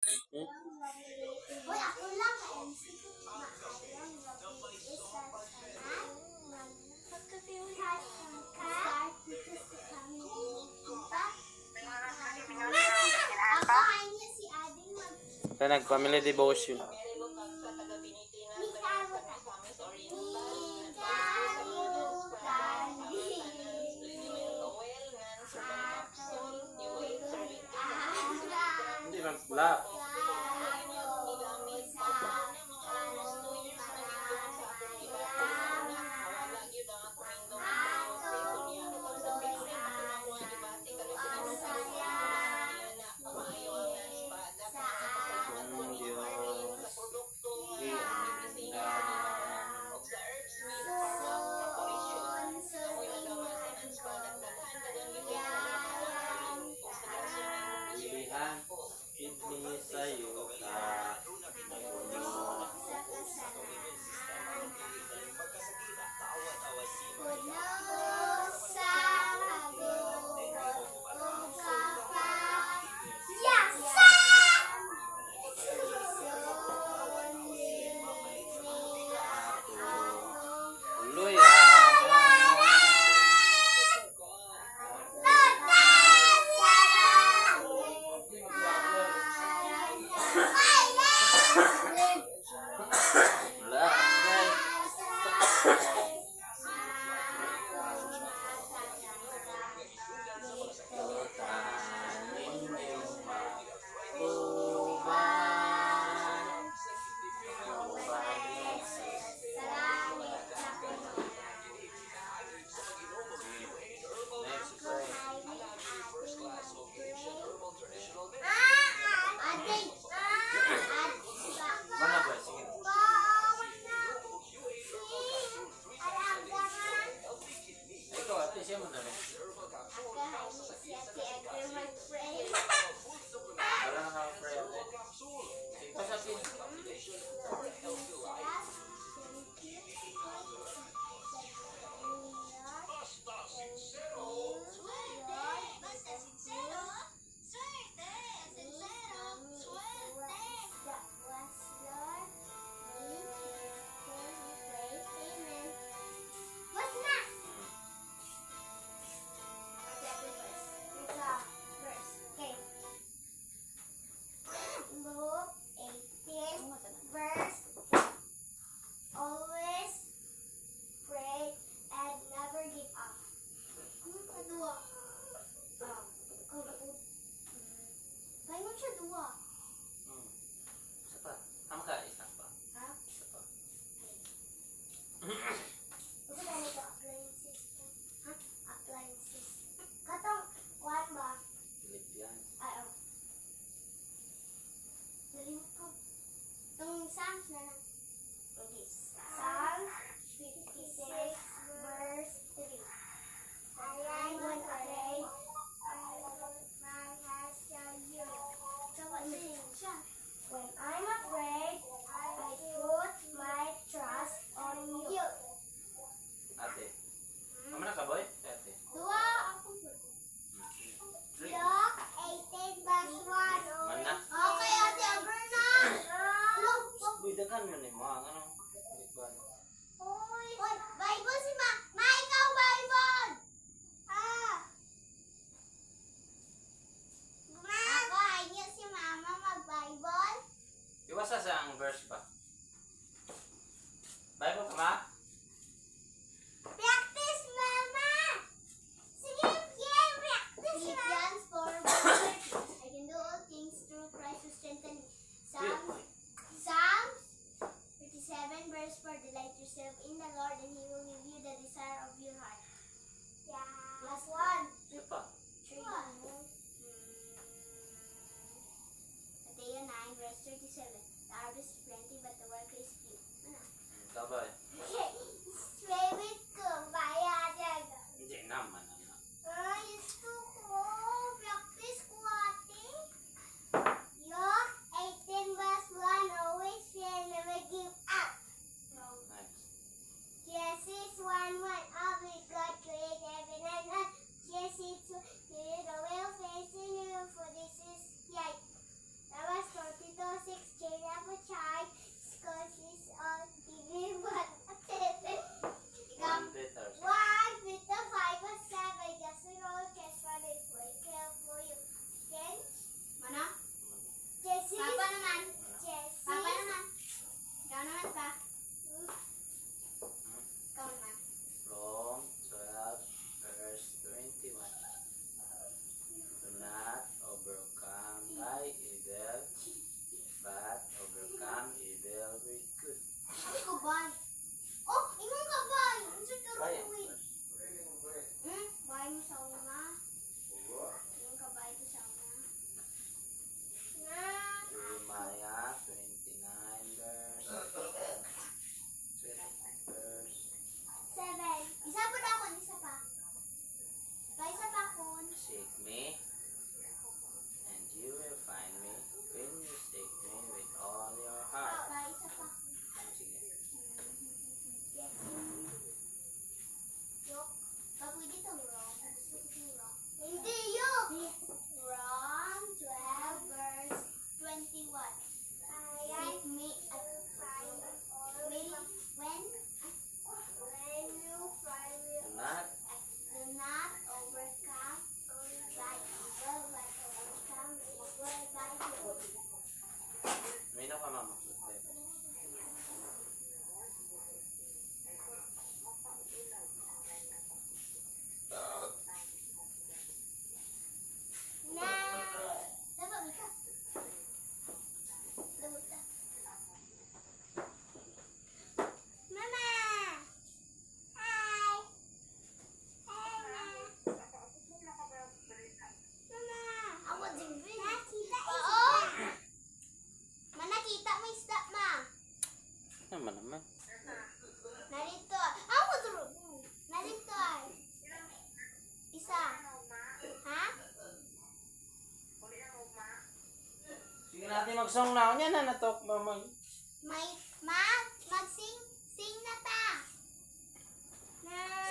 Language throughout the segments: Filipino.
Uy, ako lang ka-MC ko. Maayang gabi isa sana. Magka-favorite ka? Start dito sa kami. Diba? Ako ay niya si Ading mag... Sa nag-family devotion. Hindi mag-vlog. Psalms na lang. Okay. Psalms 56 verse 3. I when afraid, I put my hands on you. So what is siya? When I'm afraid, I put my trust on you. Ate. Kamu na ka, boy? Ate. Dua ako po. Luke 18 verse 1. Mana? Okay, Ate Aberna. Uy, dagan mo ni mga ano? Oy, Bible si Ma ikaw Bible. Ako ay niya si Mama mag-Bible. Iwasa sa ang verse ba? Bible ka ma? Practice, Mama. Sige, practice. Philippians 4 verse 30. I can do all things through Christ who strengthens me. Psalms 37 verse 4. Delight yourself in the Lord and He will give you the desire of your heart. Yeah. Last one. Siya pa. 3. Matthew 9 verse 37. The harvest is plenty but the worker is few. Ano? Sabay. Favorite ko, kaya dyan. Hindi naman. Ano. Ay, gusto ko. Practice ko, ate. Luke 18 verse 1. Always fear, never give up. Nice. Genesis 1:1. All with God created heaven and earth. Genesis 2. The will facing you, for this is light. That was 14 natin mag-song now. Yan na natok mamay. Sing na ta.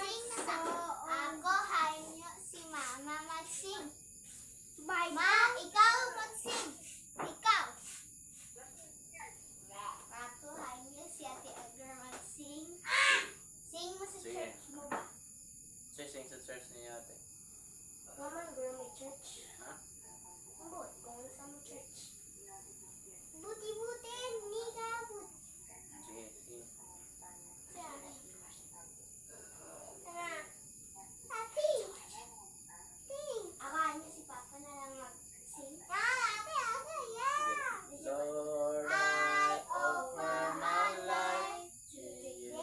Sing na ta. Ako hayo si mama mag-sing. Ma, ikaw mag-sing. Ikaw. Ako hayo si Ate Edgar mag-sing. Sing mo sa Sige. church mo ba? Sing sa church niya ate. Naman, girl, may church. Ha? Ambot, kung sa mo church. Buti-buti, niga, buti. Sige, sige. Ate! Ting! Akain niyo si Papa na lang mag-sing. Ate, yeah! Lord, I offer my life to you.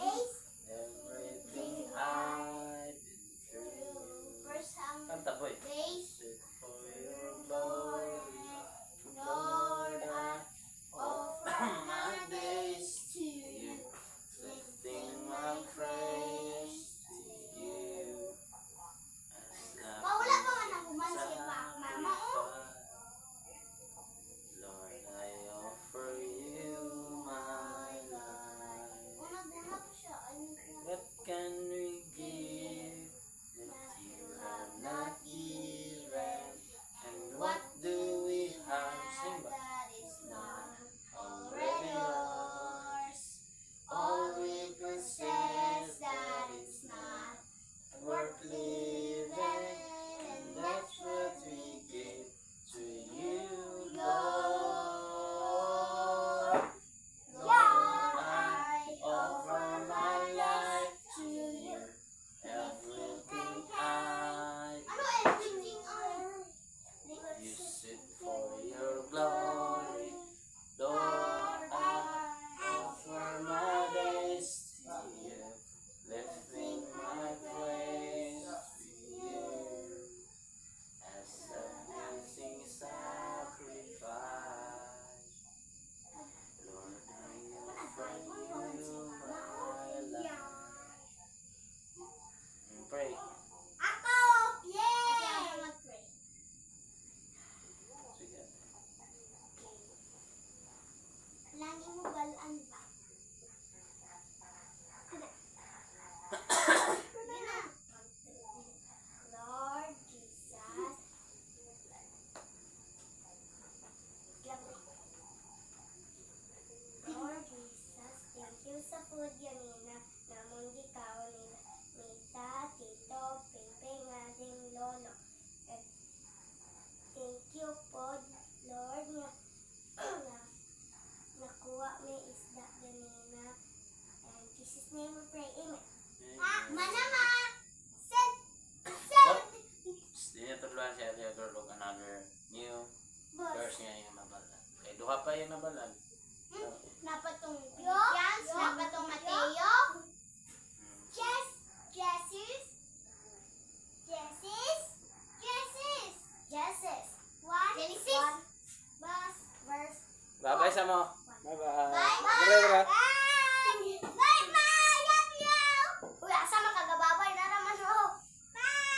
everything I've been through. For some Kanta boy. days, Sit for your glory. Lord, I offer my days to you. Lifting my praise to you. Wala pa man ang human si Mama, oh. Lord, I offer you my life. Una-una po siya. What can we give if you have not given? And what do we have? Sing ba? That is not already yours. All we possess that is not worth living, and that's what we give to you, Lord. Lord, I offer my life to you. Everything I Ano everything are? use it for your glory. Lord, I offer my days to you, lifting my praise to you as a pleasing sacrifice. Lord, I offer you my life. And pray. Ako! Yay! Ako mag-pray. Sige. Lagi mo balaan ba? Lord Jesus. Lord Jesus, thank you sa food ganina namong gikaw nila Mita, Tito, Pepe, nga ding lolo. And thank you po, Lord, nga nakuha may isda ganina. And in Jesus' name we pray, amen. Manama! Send! Hindi na tuluan siya siya girl og another new Boss. verse niya yung nabalan. Kaya duha pa yung nabalan. Napatong Philippians, napatong Mateo. Yes, Jesus. Genesis. Genesis. Verse. Babay sa mo.